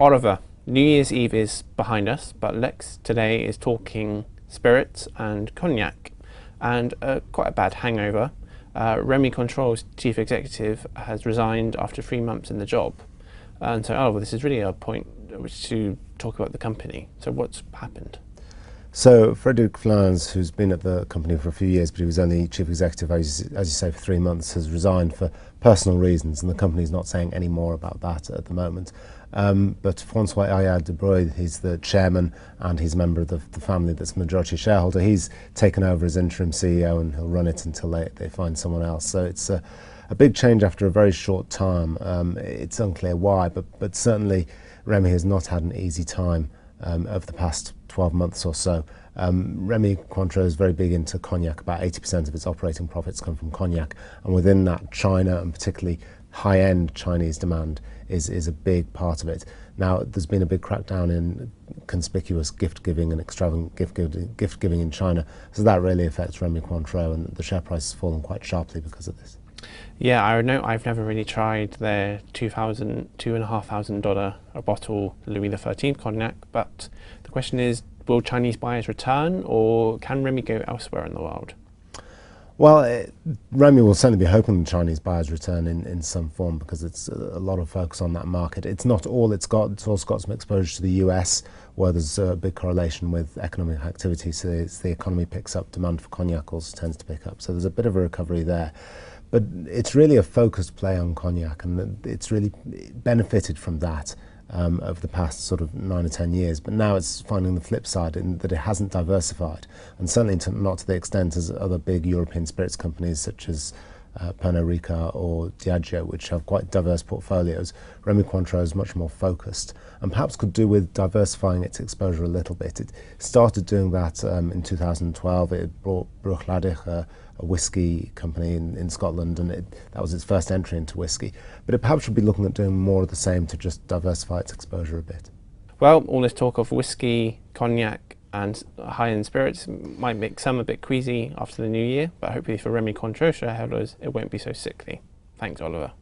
Oliver, New Year's Eve is behind us, but Lex today is talking spirits and cognac and quite a bad hangover. Rémy Cointreau's chief executive has resigned after 3 months in the job. And so, Oliver, this is really a point at which to talk about the company. So what's happened? So Frédéric Flans, who's been at the company for a few years, but he was only chief executive, as you say, for 3 months, has resigned for personal reasons, and the company's not saying any more about that at the moment. But François Ayad de Breuil, he's the chairman and he's a member of the family that's majority shareholder. He's taken over as interim CEO and he'll run it until they find someone else. So it's a big change after a very short time. It's unclear why, but certainly Rémy has not had an easy time over the past 12 months or so. Rémy Cointreau is very big into cognac. About 80% of its operating profits come from cognac, and within that, China, and particularly high-end Chinese demand, is a big part of it. Now, there's been a big crackdown in conspicuous gift-giving and extravagant gift-giving in China, so that really affects Rémy Cointreau, and the share price has fallen quite sharply because of this. Yeah, I know I've never really tried their $2,500 a bottle Louis XIII cognac, but the question is, will Chinese buyers return, or can Rémy go elsewhere in the world? Well, Rémy will certainly be hoping the Chinese buyers return in some form, because it's a lot of focus on that market. It's not all it's got. It's also got some exposure to the US, where there's a big correlation with economic activity. So as the economy picks up, demand for cognac also tends to pick up. So there's a bit of a recovery there. But it's really a focused play on cognac, and it's really benefited from that over the past sort of 9 or 10 years. But now it's finding the flip side in that it hasn't diversified, and certainly not to the extent as other big European spirits companies such as Pernod Ricard or Diageo, which have quite diverse portfolios. Rémy Cointreau is much more focused, and perhaps could do with diversifying its exposure a little bit. It started doing that in 2012. It brought Bruichladdich, a whiskey company in Scotland, and that was its first entry into whiskey. But it perhaps should be looking at doing more of the same to just diversify its exposure a bit. Well, all this talk of whiskey, cognac and high-end spirits might make some a bit queasy after the new year, but hopefully for Rémy Cointreau shareholders it won't be so sickly. Thanks, Oliver.